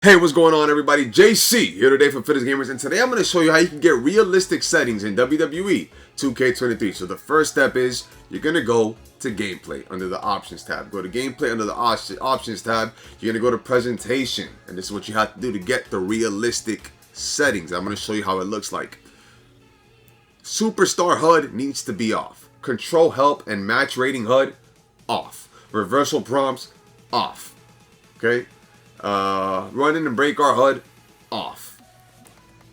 Hey, what's going on, everybody? JC here today for Fitness Gamers, and today I'm going to show you how you can get realistic settings in WWE 2K23. So the first step is you're going to go to Gameplay under the Options tab. Go to Gameplay under the Options tab. You're going to go to Presentation, and this is what you have to do to get the realistic settings. I'm going to show you how it looks like. Superstar HUD needs to be off. Control Help and Match Rating HUD off. Reversal Prompts off. Okay? Running and break our HUD off.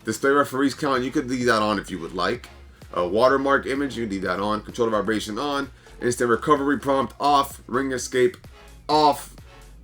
Display referees count, you could leave that on if you would like. Watermark image, you leave that on. Control vibration on. Instant recovery prompt off. Ring escape off.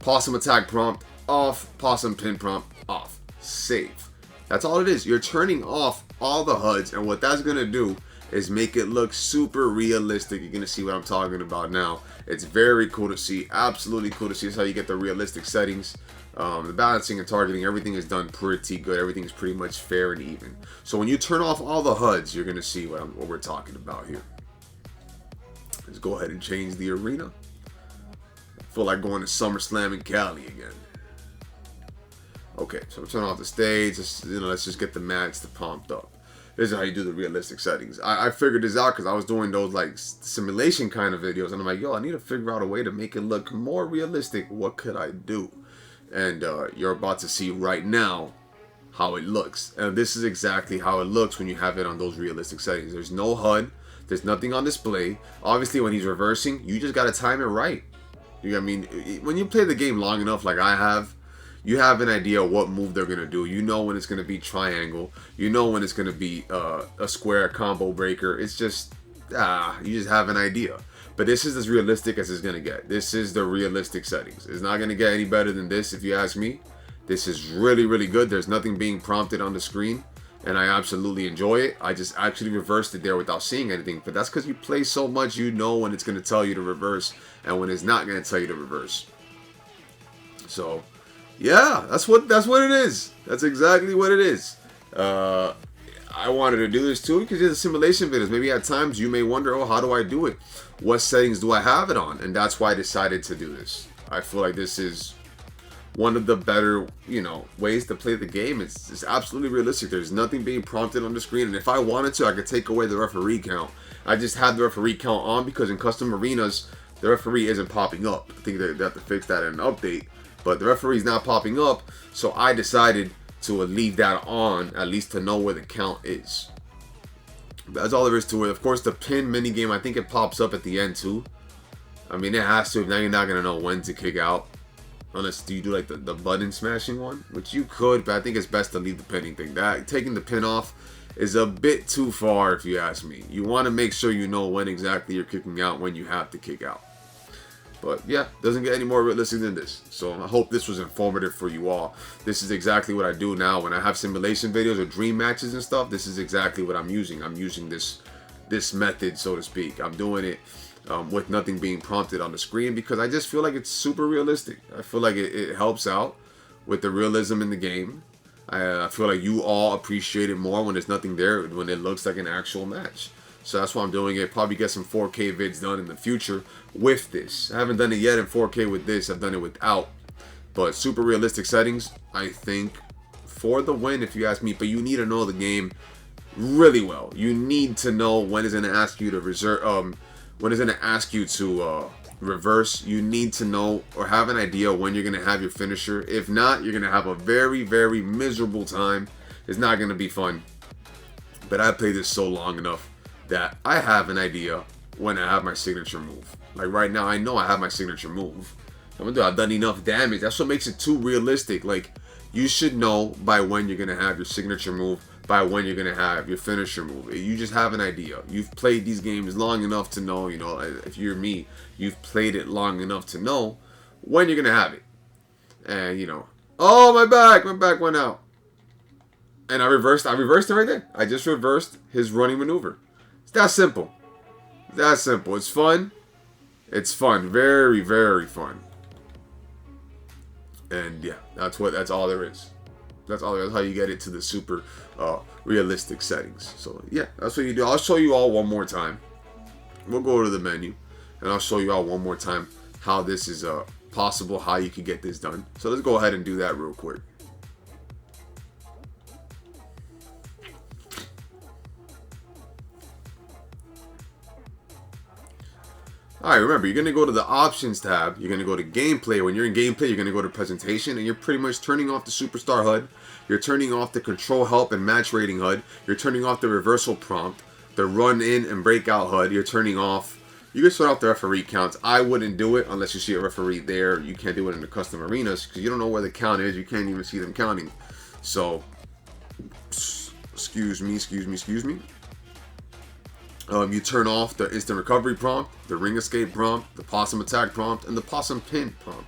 Possum attack prompt off. Possum pin prompt off. Save. That's all it is. You're turning off all the HUDs, and what that's gonna do is make it look super realistic. You're gonna see what I'm talking about now. It's very cool to see. Absolutely cool to see. That's how you get the realistic settings. The balancing and targeting, everything is done pretty good. Everything's pretty much fair and even. So when you turn off all the HUDs, you're gonna see what we're talking about here. Let's go ahead and change the arena. I feel like going to SummerSlam in Cali again. Okay, so turn off the stage. Let's just get the match to pumped up. This is how you do the realistic settings. I figured this out because I was doing those like simulation kind of videos, and I'm like, yo, I need to figure out a way to make it look more realistic. What could I do? And you're about to see right now how it looks. And this is exactly how it looks when you have it on those realistic settings. There's no HUD. There's nothing on display. Obviously, when he's reversing, you just got to time it right. You know what I mean? When you play the game long enough like I have, you have an idea what move they're going to do. You know when it's going to be triangle. You know when it's going to be a square combo breaker. It's just, you just have an idea. But this is as realistic as it's going to get. This is the realistic settings. It's not going to get any better than this if you ask me. This is really, really good. There's nothing being prompted on the screen, and I absolutely enjoy it. I just actually reversed it there without seeing anything. But that's because you play so much, you know when it's going to tell you to reverse and when it's not going to tell you to reverse. So, yeah, that's what it is. That's exactly what it is. I wanted to do this too because it's a simulation videos. Maybe at times you may wonder, oh, how do I do it? What settings do I have it on? And that's why I decided to do this. I feel like this is one of the better, ways to play the game. It's absolutely realistic. There's nothing being prompted on the screen. And if I wanted to, I could take away the referee count. I just had the referee count on because in custom arenas, the referee isn't popping up. I think they have to fix that in an update. But the referee's not popping up, so I decided to leave that on, at least to know where the count is. That's all there is to it. Of course, the pin minigame, I think it pops up at the end too. I mean, it has to. If now you're not going to know when to kick out. Unless you do like the button smashing one, which you could, but I think it's best to leave the pinning thing. Taking the pin off is a bit too far if you ask me. You want to make sure you know when exactly you're kicking out, when you have to kick out. But yeah, doesn't get any more realistic than this. So I hope this was informative for you all. This is exactly what I do now when I have simulation videos or dream matches and stuff. This is exactly what I'm using. I'm using this method, so to speak. I'm doing it with nothing being prompted on the screen because I just feel like it's super realistic. I feel like it helps out with the realism in the game. I feel like you all appreciate it more when there's nothing there, when it looks like an actual match. So that's why I'm doing it. Probably get some 4K vids done in the future with this. I haven't done it yet in 4K with this. I've done it without. But super realistic settings, I think, for the win if you ask me. But you need to know the game really well. You need to know when it's going to ask you to when it's going to ask you to reverse. You need to know or have an idea when you're going to have your finisher. If not, you're going to have a very, very miserable time. It's not going to be fun. But I played this so long enough that I have an idea when I have my signature move. Like right now, I know I have my signature move. I've done enough damage. That's what makes it too realistic. Like, you should know by when you're going to have your signature move, by when you're going to have your finisher move. You just have an idea. You've played these games long enough to know, if you're me, you've played it long enough to know when you're going to have it. And, oh, my back went out. And I reversed it right there. I just reversed his running maneuver. That simple. That simple. It's fun. It's fun. Very, very fun. And yeah, that's all there is. That's all there is. How you get it to the super realistic settings. So yeah, that's what you do. I'll show you all one more time. We'll go to the menu and I'll show you all one more time how this is possible, how you can get this done. So let's go ahead and do that real quick. Alright, remember, you're going to go to the options tab, you're going to go to gameplay. When you're in gameplay, you're going to go to presentation, and you're pretty much turning off the superstar HUD, you're turning off the control help and match rating HUD, you're turning off the reversal prompt, the run in and breakout HUD, you're turning off, you can start off the referee counts. I wouldn't do it unless you see a referee there. You can't do it in the custom arenas because you don't know where the count is, you can't even see them counting. So, excuse me. You turn off the instant recovery prompt, the ring escape prompt, the possum attack prompt, and the possum pin prompt.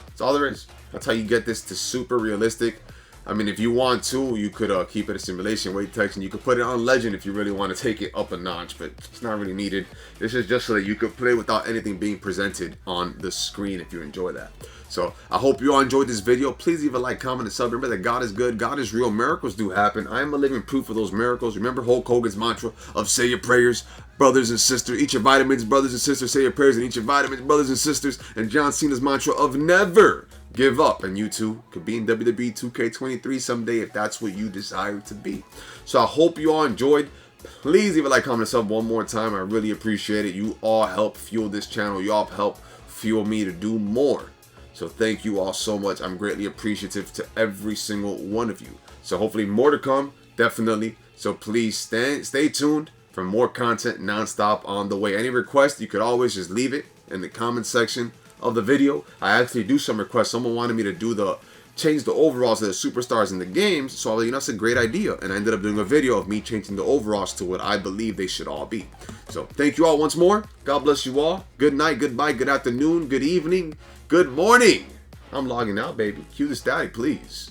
That's all there is. That's how you get this to super realistic. I mean, if you want to, you could keep it a simulation weight text, and you could put it on legend if you really want to take it up a notch, but it's not really needed. This is just so that you could play without anything being presented on the screen if you enjoy that. So I hope you all enjoyed this video. Please leave a like, comment, and sub. Remember that God is good, God is real, miracles do happen. I am a living proof of those miracles. Remember Hulk Hogan's mantra of say your prayers, brothers and sisters, eat your vitamins, brothers and sisters, say your prayers and eat your vitamins, brothers and sisters, and John Cena's mantra of never give up. And you too could be in WWE 2K23 someday if that's what you desire to be. So I hope you all enjoyed. Please leave a like, comment, and sub one more time. I really appreciate it. You all help fuel this channel. You all help fuel me to do more. So thank you all so much. I'm greatly appreciative to every single one of you. So hopefully more to come, definitely. So please stay tuned for more content nonstop on the way. Any requests, you could always just leave it in the comment section of the video. I actually do some requests. Someone wanted me to change the overalls of the superstars in the games. So I was like, that's a great idea. And I ended up doing a video of me changing the overalls to what I believe they should all be. So thank you all once more. God bless you all. Good night, goodbye, good afternoon, good evening, good morning. I'm logging out, baby. Cue the static, please.